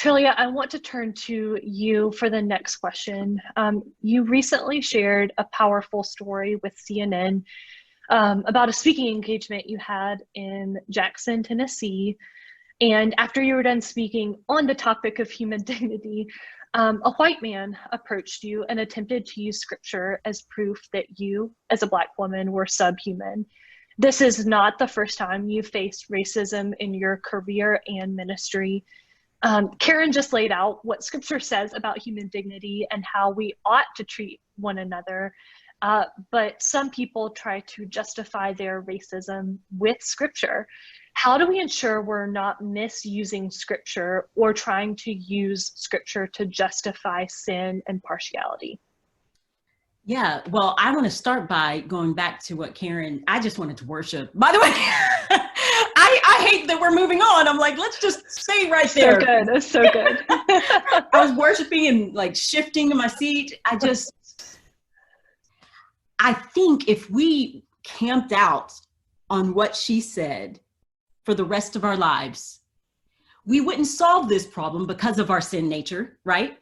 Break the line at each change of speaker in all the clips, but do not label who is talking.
Trillia, I want to turn to you for the next question. You recently shared a powerful story with CNN about a speaking engagement you had in Jackson, Tennessee. And after you were done speaking on the topic of human dignity, a white man approached you and attempted to use scripture as proof that you, as a Black woman, were subhuman. This is not the first time you've faced racism in your career and ministry. Karen just laid out what scripture says about human dignity and how we ought to treat one another. But some people try to justify their racism with scripture. How do we ensure we're not misusing scripture or trying to use scripture to justify sin and partiality?
Yeah, well, I want to start by going back to what Karen, I just wanted to worship. By the way, I hate that we're moving on. I'm like, let's just stay right there.
So good, that's so good.
I was worshiping and like shifting in my seat. I think if we camped out on what she said for the rest of our lives, we wouldn't solve this problem because of our sin nature, right?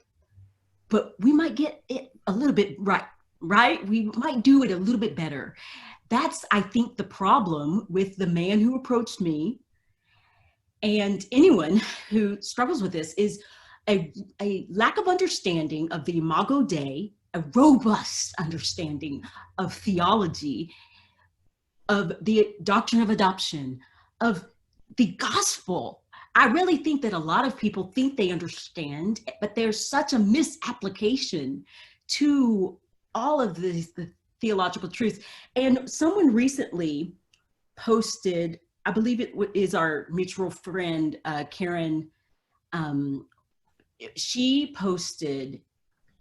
But we might get it a little bit right? We might do it a little bit better. That's, I think, the problem with the man who approached me and anyone who struggles with this is a lack of understanding of the Imago Dei, a robust understanding of theology, of the doctrine of adoption, of the gospel. I really think that a lot of people think they understand, but there's such a misapplication to all of the theological truths. And someone recently posted, I believe it is our mutual friend, Karen, she posted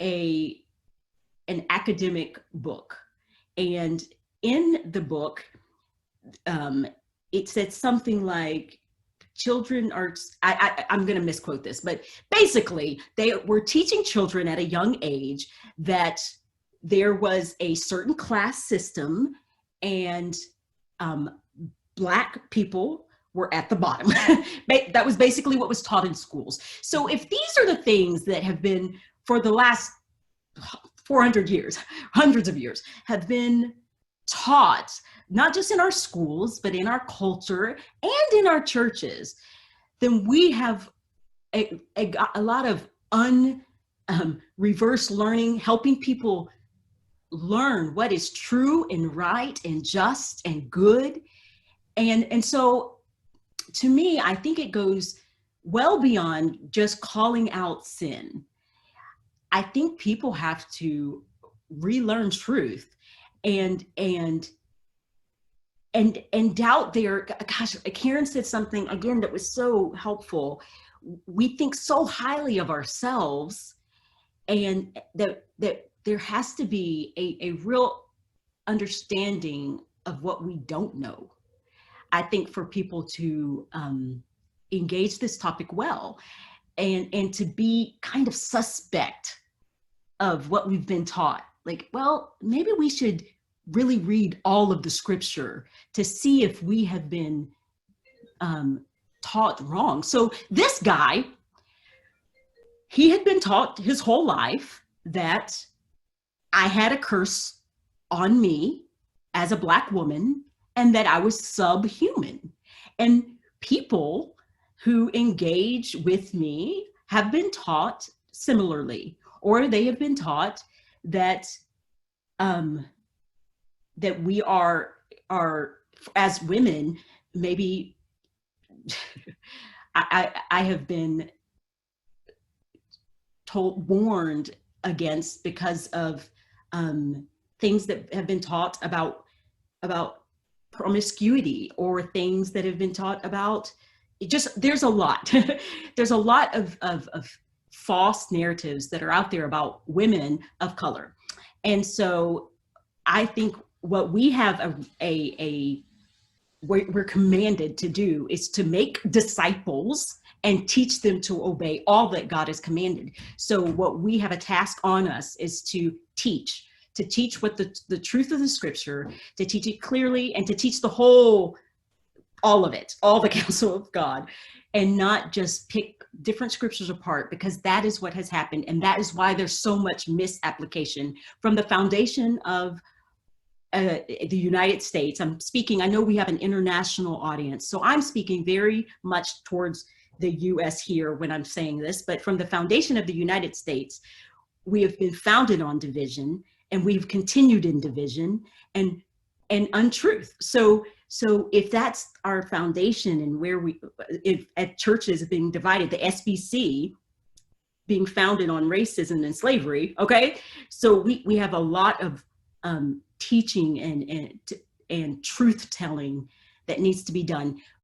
an academic book. And in the book, it said something like, children are, I'm going to misquote this, but basically they were teaching children at a young age that there was a certain class system and Black people were at the bottom. That was basically what was taught in schools. So if these are the things that have been for the last 400 years, hundreds of years, have been taught, not just in our schools, but in our culture and in our churches, then we have a lot of reverse learning, helping people learn what is true and right and just and good. And so to me, I think it goes well beyond just calling out sin. I think people have to relearn truth and doubt their, gosh, Karen said something again that was so helpful. We think so highly of ourselves, and that there has to be a real understanding of what we don't know. I think for people to engage this topic well and to be kind of suspect of what we've been taught. Like, well, maybe we should really read all of the scripture to see if we have been taught wrong. So this guy, he had been taught his whole life that I had a curse on me as a Black woman and that I was subhuman. And people who engage with me have been taught similarly, or they have been taught that that we are as women, maybe I have been warned against because of things that have been taught about promiscuity, or things that have been taught about there's a lot. There's a lot of false narratives that are out there about women of color. And so I think what we have we're commanded to do is to make disciples and teach them to obey all that God has commanded. So what we have a task on us is to teach what the truth of the scripture, to teach it clearly, and to teach all of it, all the counsel of God. and not just pick different scriptures apart, because that is what has happened. And that is why there's so much misapplication from the foundation of the United States. I'm speaking, I know we have an international audience, so I'm speaking very much towards the US here when I'm saying this, but from the foundation of the United States, we have been founded on division, and we've continued in division and untruth. So if that's our foundation, and where if at churches being divided, the SBC being founded on racism and slavery, okay? So we have a lot of teaching and truth telling that needs to be done.